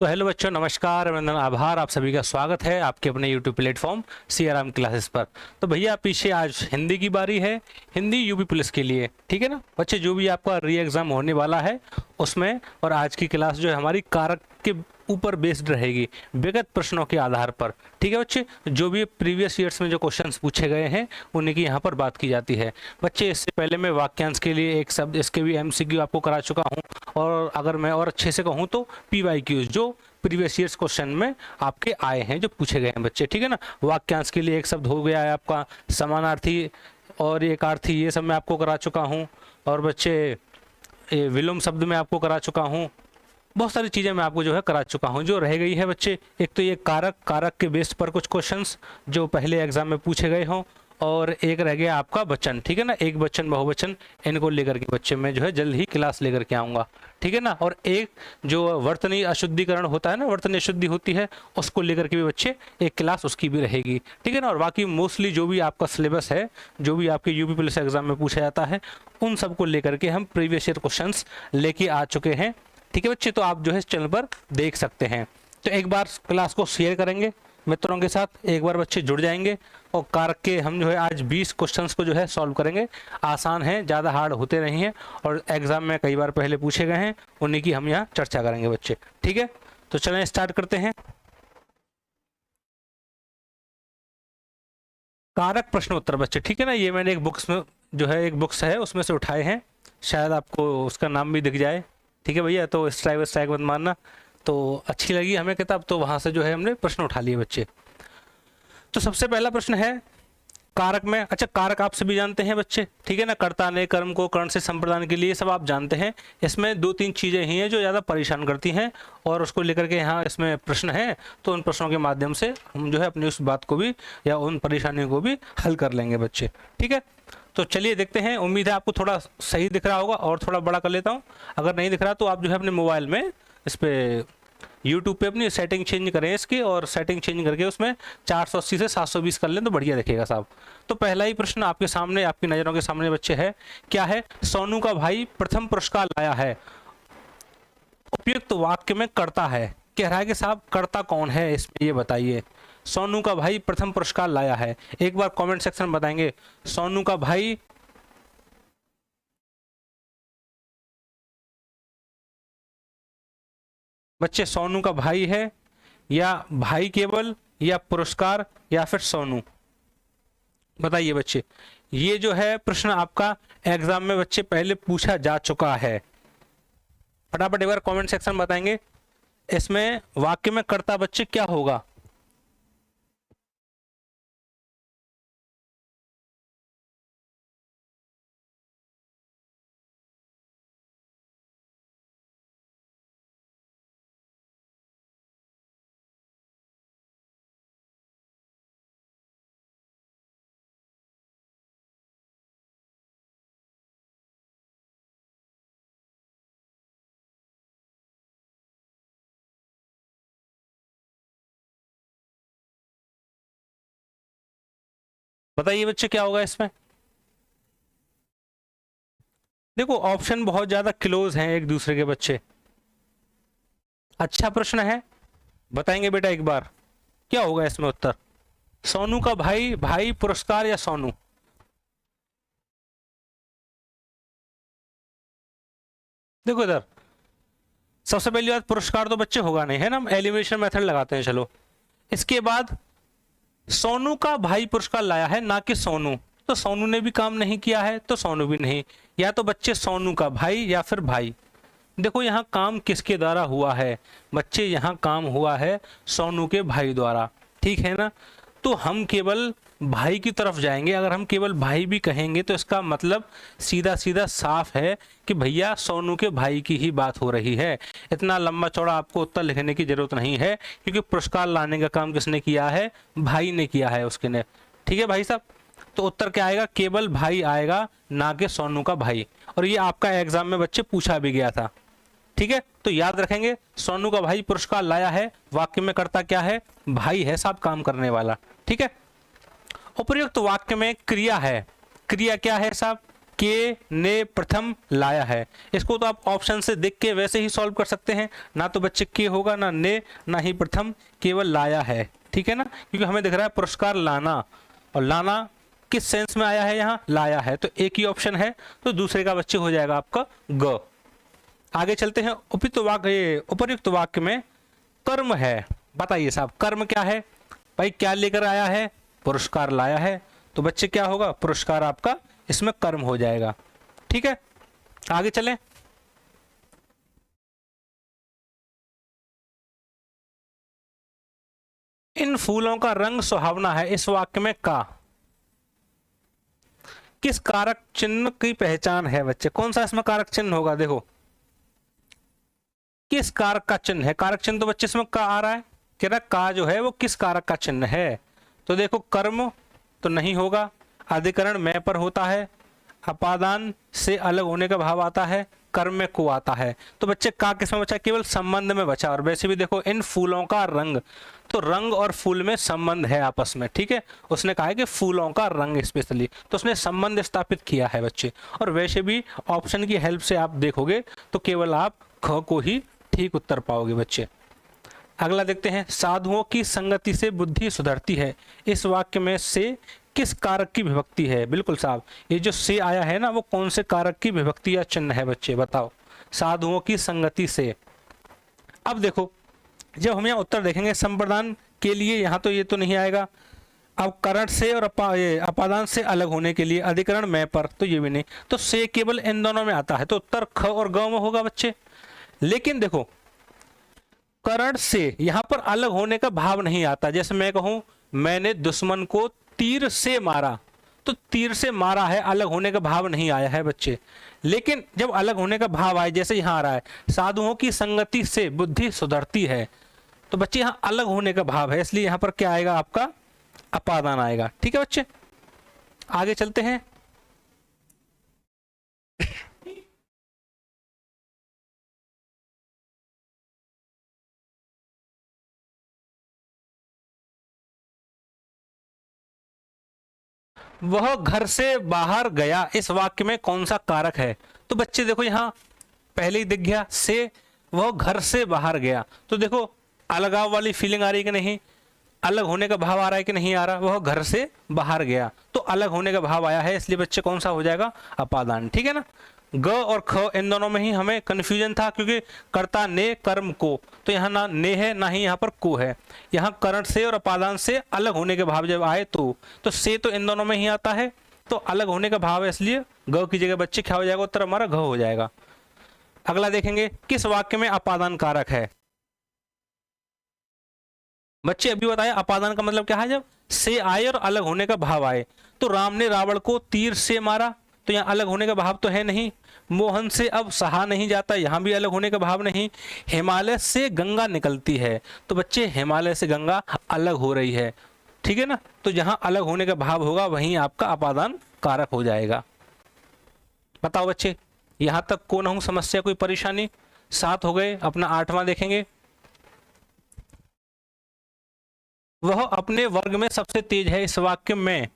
तो हेलो बच्चों, नमस्कार, वंदन, आभार। आप सभी का स्वागत है आपके अपने यूट्यूब प्लेटफॉर्म सीआरएम क्लासेस पर। तो भैया पीछे आज हिंदी की बारी है, हिंदी यूपी पुलिस के लिए, ठीक है ना बच्चे। जो भी आपका री एग्ज़ाम होने वाला है उसमें, और आज की क्लास जो है हमारी कारक के ऊपर बेस्ड रहेगी, विगत प्रश्नों के आधार पर, ठीक है बच्चे। जो भी प्रीवियस ईयर्स में जो क्वेश्चंस पूछे गए हैं उन्हीं की यहाँ पर बात की जाती है बच्चे। इससे पहले मैं वाक्यांश के लिए एक शब्द, इसके भी एमसीक्यू आपको करा चुका हूँ, और अगर मैं और अच्छे से कहूँ तो पीवाईक्यूज जो प्रीवियस ईयर्स क्वेश्चन में आपके आए हैं, जो पूछे गए हैं बच्चे, ठीक है ना। वाक्यांश के लिए एक शब्द हो गया है आपका समानार्थी और एकार्थी, ये सब मैं आपको करा चुका हूँ। और बच्चे विलोम शब्द में आपको करा चुका हूँ, बहुत सारी चीज़ें मैं आपको जो है करा चुका हूँ। जो रह गई है बच्चे, एक तो ये कारक, कारक के बेस पर कुछ क्वेश्चंस जो पहले एग्जाम में पूछे गए हों, और एक रह गया आपका वचन, ठीक है ना। एक वचन बहुवचन, इनको लेकर के बच्चे मैं जो है जल्द ही क्लास लेकर के आऊँगा, ठीक है ना। और एक जो वर्तनी अशुद्धिकरण होता है ना, वर्तनी अशुद्धि होती है, उसको लेकर के भी बच्चे एक क्लास उसकी भी रहेगी, ठीक है ना। और बाकी मोस्टली जो भी आपका सिलेबस है, जो भी आपके यूपी पुलिस एग्जाम में पूछा जाता है, उन सबको लेकर के हम प्रीवियस ईयर क्वेश्चन लेके आ चुके हैं, ठीक है बच्चे। तो आप जो है इस चैनल पर देख सकते हैं। तो एक बार क्लास को शेयर करेंगे मित्रों के साथ, एक बार बच्चे जुड़ जाएंगे, और कारक के हम जो है आज 20 क्वेश्चंस को जो है सॉल्व करेंगे। आसान है, ज़्यादा हार्ड होते नहीं हैं, और एग्जाम में कई बार पहले पूछे गए हैं, उन्हीं की हम यहाँ चर्चा करेंगे बच्चे, ठीक है। तो चलें स्टार्ट करते हैं। कारक प्रश्न उत्तर बच्चे, ठीक है ना। ये मैंने एक बुक्स में जो है, एक बुक्स है उसमें से उठाए हैं, शायद आपको उसका नाम भी दिख जाए, ठीक है भैया। तो स्ट्राइक मत मारना। तो अच्छी लगी हमें किताब, तो वहाँ से जो है हमने प्रश्न उठा लिए बच्चे। तो सबसे पहला प्रश्न है कारक में। अच्छा, कारक आप सभी जानते हैं बच्चे, ठीक है ना। कर्ता ने कर्म को कर्ण से संप्रदान के लिए, सब आप जानते हैं। इसमें दो तीन चीज़ें ही हैं जो ज़्यादा परेशान करती हैं, और उसको लेकर के यहाँ इसमें प्रश्न है, तो उन प्रश्नों के माध्यम से हम जो है अपनी उस बात को भी या उन परेशानियों को भी हल कर लेंगे बच्चे, ठीक है। तो चलिए देखते हैं। उम्मीद है आपको थोड़ा सही दिख रहा होगा, और थोड़ा बड़ा कर लेता हूँ। अगर नहीं दिख रहा तो आप जो है अपने मोबाइल में इस पर यूट्यूब पे अपनी सेटिंग चेंज करें इसकी, और सेटिंग चेंज करके उसमें 480 से 720 कर लें तो बढ़िया दिखेगा साहब। तो पहला ही प्रश्न आपके सामने, आपकी नज़रों के सामने बच्चे है, क्या है? सोनू का भाई प्रथम पुरस्कार लाया है, उपयुक्त वाक्य में कर्ता है। कह रहा है कि साहब कर्ता कौन है इसमें, ये बताइए। सोनू का भाई प्रथम पुरस्कार लाया है, एक बार कमेंट सेक्शन में बताएंगे सोनू का भाई बच्चे, सोनू का भाई है, या भाई केवल, या पुरस्कार, या फिर सोनू, बताइए बच्चे। ये जो है प्रश्न आपका एग्जाम में बच्चे पहले पूछा जा चुका है। फटाफट एक बार कमेंट सेक्शन में बताएंगे इसमें वाक्य में कर्ता बच्चे क्या होगा। बताइए बच्चे क्या होगा इसमें। देखो ऑप्शन बहुत ज्यादा क्लोज हैं एक दूसरे के बच्चे। अच्छा प्रश्न है, बताएंगे बेटा एक बार क्या होगा इसमें उत्तर। सोनू का भाई, भाई पुरस्कार, या सोनू। देखो इधर सबसे पहली बात, पुरस्कार तो बच्चे होगा नहीं, है ना। हम एलिमिनेशन मेथड लगाते हैं, चलो। इसके बाद सोनू का भाई पुरस्कार लाया है, ना कि सोनू, तो सोनू ने भी काम नहीं किया है, तो सोनू भी नहीं। या तो बच्चे सोनू का भाई या फिर भाई। देखो यहाँ काम किसके द्वारा हुआ है बच्चे, यहाँ काम हुआ है सोनू के भाई द्वारा, ठीक है ना। तो हम केवल भाई की तरफ जाएंगे। अगर हम केवल भाई भी कहेंगे तो इसका मतलब सीधा सीधा साफ है कि भैया सोनू के भाई की ही बात हो रही है। इतना लंबा चौड़ा आपको उत्तर लिखने की जरूरत नहीं है, क्योंकि पुरस्कार लाने का काम किसने किया है? भाई ने किया है उसके ने, ठीक है भाई साहब। तो उत्तर क्या आएगा? केवल भाई आएगा, ना कि सोनू का भाई। और ये आपका एग्जाम में बच्चे पूछा भी गया था, ठीक है। तो याद रखेंगे, सोनू का भाई पुरस्कार लाया है, वाक्य में कर्ता क्या है? भाई है साहब, काम करने वाला, ठीक है। उपयुक्त वाक्य में क्रिया है, क्रिया क्या है साहब? के ने प्रथम लाया है। इसको तो आप ऑप्शन से देख के वैसे ही सॉल्व कर सकते हैं, ना तो बच्चे के होगा ना ने ना ही प्रथम, केवल लाया है, ठीक है ना, क्योंकि हमें दिख रहा है पुरस्कार लाना, और लाना किस सेंस में आया है, यहाँ लाया है, तो एक ही ऑप्शन है, तो दूसरे का बच्चे हो जाएगा आपका ग। आगे चलते हैं। उपर्युक्त वाक्य में कर्म है, बताइए साहब कर्म क्या है भाई, क्या लेकर आया है, पुरस्कार लाया है, तो बच्चे क्या होगा, पुरस्कार आपका इसमें कर्म हो जाएगा, ठीक है। आगे चलें। इन फूलों का रंग सुहावना है, इस वाक्य में का किस कारक चिन्ह की पहचान है बच्चे, कौन सा इसमें कारक चिन्ह होगा, देखो किस कारक का चिन्ह है, कारक चिन्ह तो बच्चे इसमें का आ रहा है, कह रहा का जो है वो किस कारक का चिन्ह है, तो देखो कर्म तो नहीं होगा, अधिकरण में पर होता है, अपादान से अलग होने का भाव आता है, कर्म में को आता है, तो बच्चे का किसमें बचा, केवल संबंध में बचा। और वैसे भी देखो इन फूलों का रंग, तो रंग और फूल में संबंध है आपस में, ठीक है, उसने कहा है कि फूलों का रंग स्पेशली, तो उसने संबंध स्थापित किया है बच्चे। और वैसे भी ऑप्शन की हेल्प से आप देखोगे तो केवल आप ख को ही ठीक उत्तर पाओगे बच्चे। अगला देखते हैं। साधुओं की संगति से बुद्धि सुधरती है, इस वाक्य में से किस कारक की विभक्ति है, बिल्कुल साहब ये जो से आया है ना वो कौन से कारक की विभक्ति या चिन्ह है बच्चे, बताओ। साधुओं की संगति से, अब देखो जब हम यहाँ उत्तर देखेंगे संप्रदान के लिए, यहाँ तो ये तो नहीं आएगा, अब करण से और अपादान से अलग होने के लिए अधिकरण में पर, तो ये भी नहीं, तो से केवल इन दोनों में आता है, तो उत्तर ख और ग में होगा बच्चे। लेकिन देखो करण से यहाँ पर अलग होने का भाव नहीं आता, जैसे मैं कहूं मैंने दुश्मन को तीर से मारा, तो तीर से मारा है, अलग होने का भाव नहीं आया है बच्चे। लेकिन जब अलग होने का भाव आए, जैसे यहाँ आ रहा है साधुओं की संगति से बुद्धि सुधरती है, तो बच्चे यहाँ अलग होने का भाव है, इसलिए यहाँ पर क्या आएगा आपका अपादान आएगा, ठीक है बच्चे। आगे चलते हैं। वह घर से बाहर गया, इस वाक्य में कौन सा कारक है, तो बच्चे देखो यहाँ पहले ही दिख गया से, वह घर से बाहर गया, तो देखो अलगाव वाली फीलिंग आ रही है कि नहीं, अलग होने का भाव आ रहा है कि नहीं आ रहा, वह घर से बाहर गया, तो अलग होने का भाव आया है, इसलिए बच्चे कौन सा हो जाएगा अपादान, ठीक है ना। ग और ख इन दोनों में ही हमें कंफ्यूजन था, क्योंकि कर्ता ने कर्म को, तो यहाँ ना ने है ना ही यहाँ पर को है, यहाँ करण से और अपादान से अलग होने के भाव जब आए तो से तो इन दोनों में ही आता है, तो अलग होने का भाव है, इसलिए ग की जगह बच्चे क्या हो जाएगा, उत्तर हमारा घ हो जाएगा। अगला देखेंगे किस वाक्य में अपादान कारक है, बच्चे अभी बताया अपादान का मतलब क्या है, जब से आए और अलग होने का भाव आए, तो राम ने रावण को तीर से मारा, तो यहाँ अलग होने का भाव तो है नहीं, मोहन से अब सहा नहीं जाता, यहाँ भी अलग होने का भाव नहीं, हिमालय से गंगा निकलती है, तो बच्चे हिमालय से गंगा अलग हो रही है, ठीक है ना, तो जहाँ अलग होने का भाव होगा वहीं आपका अपादान कारक हो जाएगा। बताओ बच्चे यहाँ तक को ना हूं समस्या, कोई परेशानी, 7 हो गए, अपना 8वां देखेंगे। वह अपने वर्ग में सबसे तेज है, इस वाक्य में,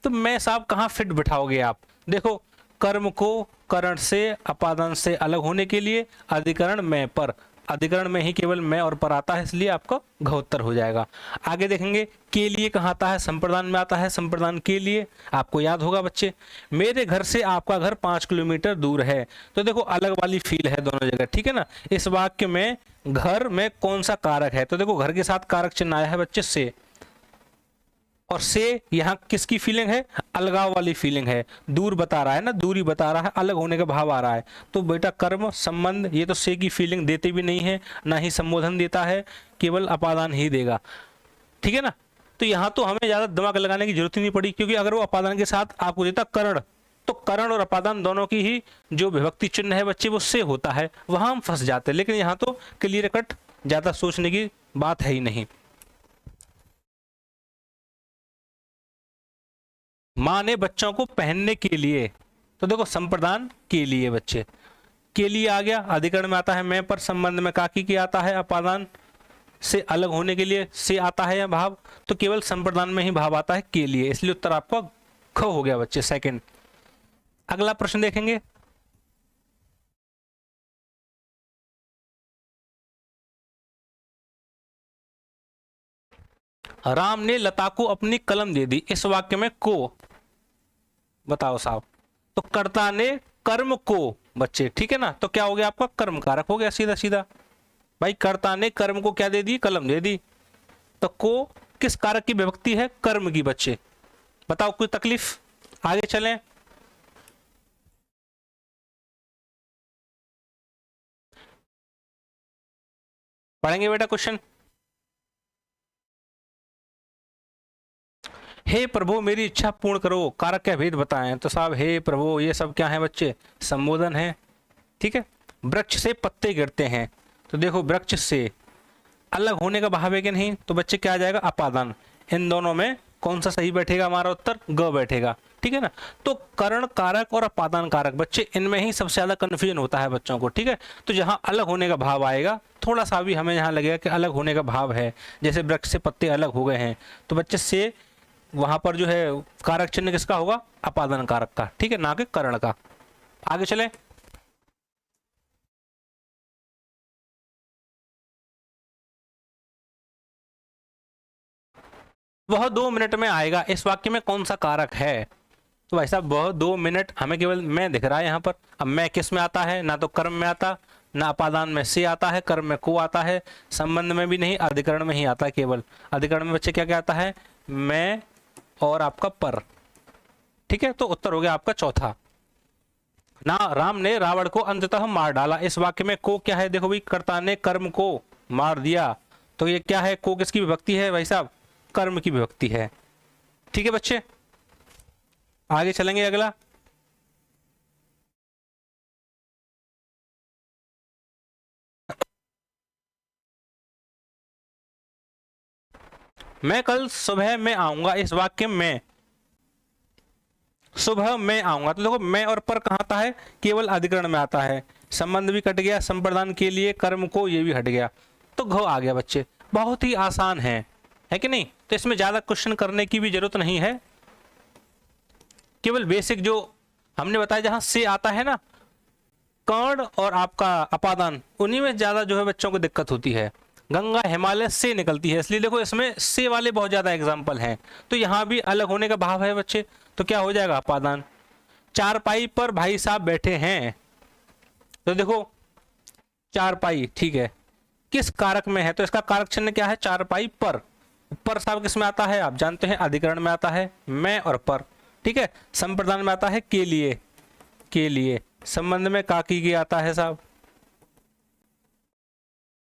तो मैं साहब कहाँ फिट बिठाओगे आप, देखो कर्म को करण से अपादान से अलग होने के लिए अधिकरण में पर, अधिकरण में ही केवल में और पर आता है, इसलिए आपका घ उत्तर हो जाएगा। आगे देखेंगे के लिए कहाँ आता है, संप्रदान में आता है, संप्रदान के लिए आपको याद होगा बच्चे, मेरे घर से आपका घर 5 किलोमीटर दूर है, तो देखो अलग वाली फील है दोनों जगह, ठीक है ना। इस वाक्य में घर में कौन सा कारक है, तो देखो घर के साथ कारक चिन्ह आया है बच्चे से, और से यहाँ किसकी फीलिंग है, अलगाव वाली फीलिंग है, दूर बता रहा है ना, दूरी बता रहा है, अलग होने का भाव आ रहा है, तो बेटा कर्म संबंध ये तो से की फीलिंग देते भी नहीं है, ना ही संबोधन देता है, केवल अपादान ही देगा, ठीक है ना। तो यहाँ तो हमें ज्यादा दिमाग लगाने की जरूरत ही नहीं पड़ी, क्योंकि अगर वो अपादान के साथ आपको देता करण, तो करण और अपादान दोनों की ही जो विभक्ति चिन्ह है बच्चे वो से होता है, वहां हम फंस जाते हैं, लेकिन यहाँ तो क्लियर कट ज्यादा सोचने की बात है ही नहीं। माँ ने बच्चों को पहनने के लिए, तो देखो संप्रदान के लिए बच्चे, के लिए आ गया, अधिकरण में आता है मैं पर, संबंध में काकी की आता है, अपादान से अलग होने के लिए से आता है या भाव, तो केवल संप्रदान में ही भाव आता है के लिए, इसलिए उत्तर आपका ख हो गया बच्चे सेकंड। अगला प्रश्न देखेंगे। राम ने लता को अपनी कलम दे दी, इस वाक्य में को बताओ साहब। तो कर्ता ने कर्म को बच्चे, ठीक है ना, तो क्या हो गया आपका कर्म कारक हो गया सीधा सीधा। भाई कर्ता ने कर्म को क्या दे दी, कलम दे दी। तो को किस कारक की विभक्ति है, कर्म की बच्चे। बताओ कोई तकलीफ, आगे चलें। पढ़ेंगे बेटा क्वेश्चन। हे प्रभु मेरी इच्छा पूर्ण करो, कारक का भेद बताएं। तो साहब हे प्रभु ये सब क्या है बच्चे, संबोधन है, ठीक है। वृक्ष से पत्ते गिरते हैं, तो देखो वृक्ष से अलग होने का भाव है कि नहीं, तो बच्चे क्या आ जाएगा, अपादान। इन दोनों में कौन सा सही बैठेगा, हमारा उत्तर ग बैठेगा, ठीक है ना। तो करण कारक और अपादान कारक बच्चे, इनमें ही सबसे ज्यादा कंफ्यूजन होता है बच्चों को, ठीक है। तो जहां अलग होने का भाव आएगा, थोड़ा सा भी हमें यहाँ लगेगा कि अलग होने का भाव है, जैसे वृक्ष से पत्ते अलग हो गए हैं, तो बच्चे से वहां पर जो है कारक चिन्ह किसका होगा, अपादान कारक का, ठीक है, ना कि करण का। आगे चले। वह 2 मिनट में आएगा, इस वाक्य में कौन सा कारक है। तो भाई साहब वह 2 मिनट, हमें केवल मैं दिख रहा है यहाँ पर। अब मैं किस में आता है, ना तो कर्म में आता, ना अपादान में से आता है, कर्म में को आता है, संबंध में भी नहीं, अधिकरण में ही आता है केवल। अधिकरण में बच्चे क्या क्या आता है, मैं और आपका पर, ठीक है। तो उत्तर हो गया आपका चौथा। ना राम ने रावण को अंततः मार डाला, इस वाक्य में को क्या है, देखो भाई कर्ता ने कर्म को मार दिया, तो ये क्या है, को किसकी विभक्ति है भाई साहब, कर्म की विभक्ति है, ठीक है बच्चे। आगे चलेंगे अगला। मैं कल सुबह में आऊंगा, इस वाक्य में सुबह में आऊंगा, तो देखो मैं और पर कहाँ आता है, केवल अधिकरण में आता है। संबंध भी कट गया, संप्रदान के लिए कर्म को ये भी हट गया, तो घ आ गया बच्चे। बहुत ही आसान है कि नहीं। तो इसमें ज्यादा क्वेश्चन करने की भी जरूरत नहीं है, केवल बेसिक जो हमने बताया, जहां से आता है ना कर्ण और आपका अपादान, उन्हीं में ज्यादा जो है बच्चों को दिक्कत होती है। गंगा हिमालय से निकलती है, इसलिए देखो इसमें से वाले बहुत ज्यादा एग्जाम्पल हैं। तो यहाँ भी अलग होने का भाव है बच्चे, तो क्या हो जाएगा, अपादान। चारपाई पर भाई साहब बैठे हैं, तो देखो चारपाई, ठीक है, किस कारक में है, तो इसका कारक चिन्ह क्या है, चारपाई पर। पर साहब किस में आता है, आप जानते हैं अधिकरण में आता है, मैं और पर, ठीक है। संप्रदान में आता है के लिए, के लिए। संबंध में काकी के आता है साहब,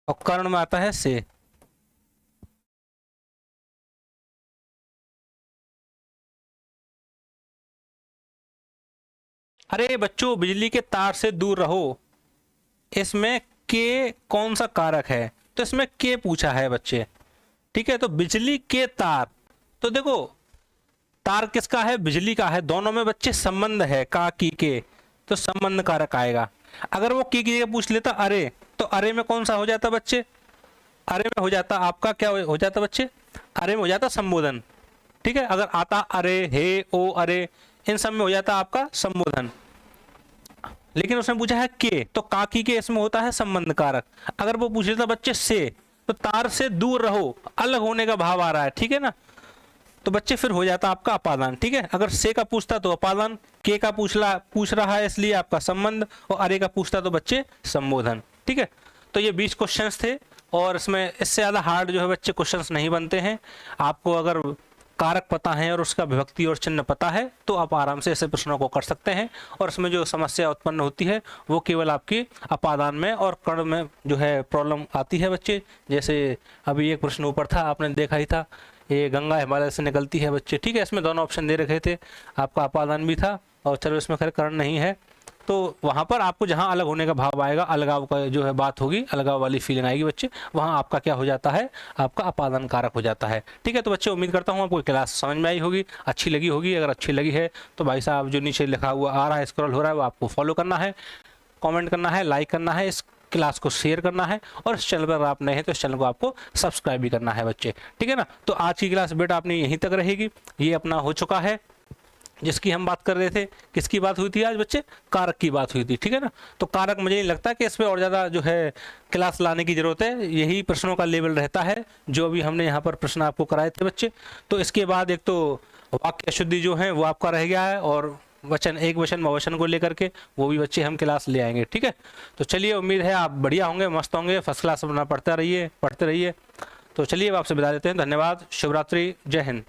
और कर्ण में आता है से। अरे बच्चों बिजली के तार से दूर रहो, इसमें के कौन सा कारक है, तो इसमें के पूछा है बच्चे, ठीक है। तो बिजली के तार, तो देखो तार किसका है, बिजली का है, दोनों में बच्चे संबंध है का की के, तो संबंध कारक आएगा। अगर वो की जगह पूछ लेता अरे, तो अरे में कौन सा हो जाता बच्चे, अरे में हो जाता आपका क्या हो जाता बच्चे, अरे में हो जाता संबोधन, ठीक है। अगर आता अरे, हे, ओ, अरे, इन सब में हो जाता आपका संबोधन। लेकिन उसने पूछा है के, तो काकी के इसमें होता है संबंध कारक। अगर वो पूछ लेता बच्चे से, तो तार से दूर रहो, अलग होने का भाव आ रहा है, ठीक है ना, तो बच्चे फिर हो जाता आपका अपादान, ठीक है। अगर से का पूछता तो अपादान, के का पूछ रहा है इसलिए आपका संबंध, और अरे का पूछता तो बच्चे संबोधन, ठीक है। तो ये 20 क्वेश्चंस थे, और इसमें इससे ज़्यादा हार्ड जो है बच्चे क्वेश्चंस नहीं बनते हैं। आपको अगर कारक पता है और उसका विभक्ति और चिन्ह पता है, तो आप आराम से ऐसे प्रश्नों को कर सकते हैं। और इसमें जो समस्या उत्पन्न होती है वो केवल आपकी अपादान में और कर्ण में जो है प्रॉब्लम आती है बच्चे। जैसे अभी एक प्रश्न ऊपर था, आपने देखा ही था, ये गंगा हिमालय से निकलती है बच्चे, ठीक है। इसमें दोनों ऑप्शन दे रखे थे, आपका अपादान भी था, और चलो इसमें खैर कर्ण नहीं है। तो वहाँ पर आपको जहाँ अलग होने का भाव आएगा, अलगाव का जो है बात होगी, अलगाव वाली फीलिंग आएगी बच्चे, वहाँ आपका क्या हो जाता है, आपका अपादान कारक हो जाता है, ठीक है। तो बच्चे उम्मीद करता हूँ आपको क्लास समझ में आई होगी, अच्छी लगी होगी। अगर अच्छी लगी है तो भाई साहब जो नीचे लिखा हुआ आ रहा है, स्क्रॉल हो रहा है, वो आपको फॉलो करना है, कमेंट करना है, लाइक करना है, इस क्लास को शेयर करना है, और इस चैनल पर अगर आप नए हैं तो इस चैनल को आपको सब्सक्राइब भी करना है बच्चे, ठीक है ना। तो आज की क्लास बेटा अपनी यहीं तक रहेगी, ये अपना हो चुका है, जिसकी हम बात कर रहे थे। किसकी बात हुई थी आज बच्चे? कारक की बात हुई थी, ठीक है ना। तो कारक मुझे नहीं लगता कि इसमें और ज़्यादा जो है क्लास लाने की ज़रूरत है, यही प्रश्नों का लेवल रहता है जो अभी हमने यहाँ पर प्रश्न आपको कराए थे बच्चे। तो इसके बाद एक तो वाक्य अशुद्धि जो है वो आपका रह गया है, और वचन, एक वचन बहुवचन को लेकर के वो भी बच्चे हम क्लास ले आएंगे, ठीक है। तो चलिए, उम्मीद है आप बढ़िया होंगे, मस्त होंगे, फर्स्ट क्लास अपना पढ़ते रहिए। तो चलिए अब आपसे विदा देते हैं। धन्यवाद, शुभ रात्रि, जय हिंद।